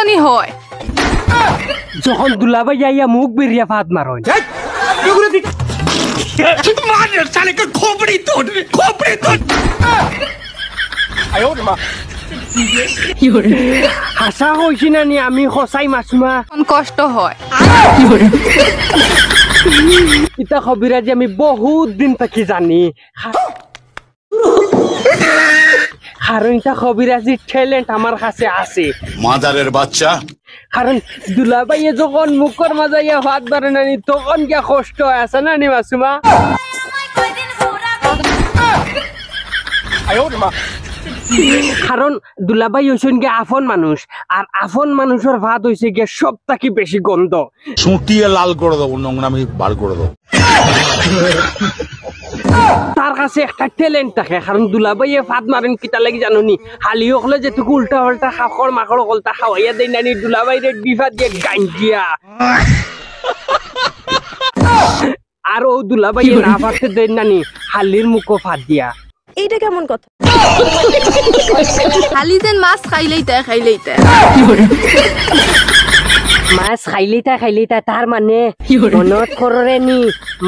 ফুটনি হয় যখন দুলাভাই আইয়া মুখ বেরিয়া ফাঁদ মারন হাসা হয়েছি না নি আমি সঁচাই মাছমা কষ্ট হয় ইতা খবিরাজি আমি বহুত দিন থাকি জানি কারণ ইতা খবিরাজির ট্যালেন্ট আমার কাছে আছে মাদারের বাচ্চা কারণ দুলাভাইয়ে যখন মুখর মাজাইয়া ভাত বারে নানি তখন গিয়া কষ্ট আছে না নি মাসুমা কারণ দুলাভাই হইছেন গিয়া আফন মানুষ আর আফন মানুষের ভাত হইছে গিয়া সব থাকি বেশি গন্ধ ছুটিয়ে লাল করে দেবো নোংরামি বার করে দেবো তার কাছে একটা ট্যালেন্ট থাকে কারণ দুলাভাইয়ে ভাত মারেন কিতা লাগি জানো নি হালি হলে যেটুকু উল্টা পাল্টা খাখর মাখর কলতা খাওয়াইয়া দেয় নানি দুলাভাইরে ডিফা দিয়ে গাঞ্জিয়া আর ও দুলাভাইয়ে না পারতে দেয় নানি হালির মুখো ফাত দিয়া এইটা কেমন কথা খালি যেন মাছ খাইলেই তাই মাছ খাইলেই তার মানে মনত কররে নি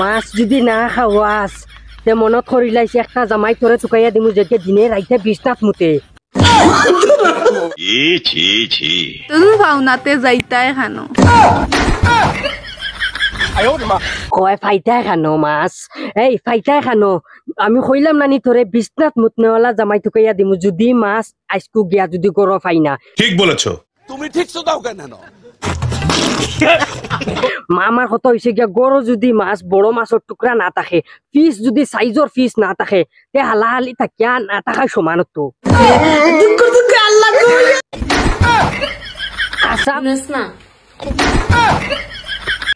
মাছ যদি না খাওয়াস তে মনত করিলাইছে একটা জামাই তোরে চুকাইয়া দিমু যেতে দিনে রাইতে বিছনাত মুতে তুই ভাওনাতে যাইতাই খানো কয় ফাইতাই খানো মাছ এই ফাইতাই খানো আমি কইলাম নানি তোরে বিছনাত মুতনেওয়ালা জামাই চুকাইয়া দিমু যদি মাছ আইসকু গিয়া যদি গরো ফাইনা ঠিক বলেছো তুমি ঠিক শুধাও কেন মামার কথা হইছে গিয়া গরো যদি মাছ বড় মাছের টুকরা না থাকে পিস যদি সাইজর পিস না থাকে তে হালাহালি থাকিয়া না থাকাই সমানত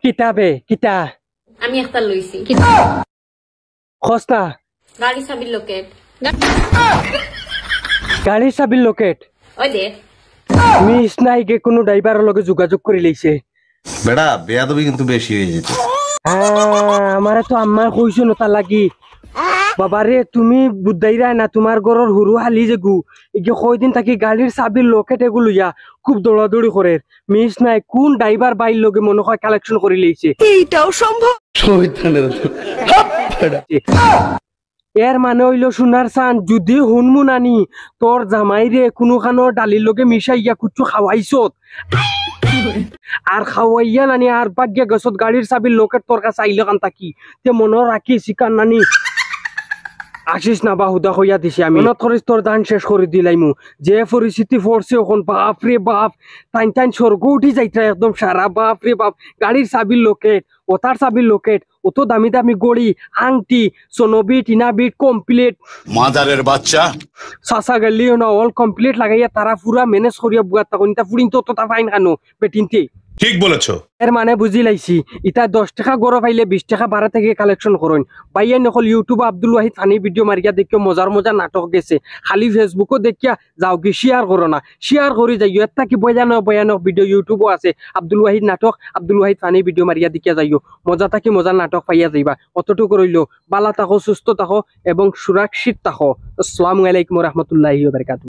কিতাবে কিতা আমি একটা লইছি খসনা গাড়ি চাবির লোকেট গাড়ির চাবির লোকেট ওই দে মিস নাই গে কোনো ড্রাইভারের লগে যোগাযোগ করে লইছে বেড়া বেয়াদবি কিন্তু বেশি হয়ে যেত আমারে তো আম্মা কইছো নতা লাগি বাবারে তুমি বুদ্ধাইরা না তোমার ঘরের হুরু হালি যেগু ইগে কয়দিন থাকি গাড়ির চাবির লোকেট এগুলো লইয়া খুব দৌড়াদৌড়ি করে মিস নাই কোন ড্রাইভার বাইর লগে মনে হয় কালেকশন করে লইছে এইটাও সম্ভব এর মানে হইল সোনার চান যদি হুনমু নানি তোর জামাইরে কোনো খানো ডালির লগে মিশাইয়া কুচু খাওয়াইছত আর খাওয়াইয়া নানি আর বাগ্যা গছত গাড়ির চাবির লোকেট তোর কাছে আইলে কান থাকি তে মনে রাখি শিকার নানি আসিস না বাহুদা হইয়া দিছি আমি মনত করিস তোর দান শেষ করে দিলাইমু যে পরিস্থিতি পড়ছে এখন বাপ রে বাপ টাইন স্বর্গ উঠি যাইতা একদম সারা বাপ রে বাপ গাড়ির চাবির লোকেট ওতার চাবির লোকেট অত দামি দামি গড়ি আংটি সোনবি টিনাবিট কমপ্লিট মাদারের বাচ্চা সাসা গেলিও না অল কমপ্লিট লাগাইয়া তারা পুরা ম্যানেজ করিয়া বুয়া তখন তা ফুরিন তো তা ফাইন খানো পেটিনতে ঠিক বলেছো এর মানে বুঝি লাইছি ইটা 10 টাকা গড় পাইলে 20 টাকা বাড়া থেকে কালেকশন করুন বাইয়া নকল YouTube Abdul Wahid funny video মারিয়া দেখিও মজার নাটক গেছে খালি ফেসবুকও দেখিয়া যাও কি শেয়ার করো না শেয়ার করি যাইও এটা কি বয়ানক ভিডিও ইউটিউবও আছে আব্দুল ওয়াহিদ নাটক আব্দুল ওয়াহিদ ফানি ভিডিও মারিয়া দেখিয়া যাইও মজার নাটক পাইয়া যাইবা অতটুকু রইলো বালা থাকো সুস্থ থাকো এবং সুরক্ষিত থাকো আসসালামু আলাইকুম ওয়া রাহমাতুল্লাহি ওয়া বারাকাতুহু।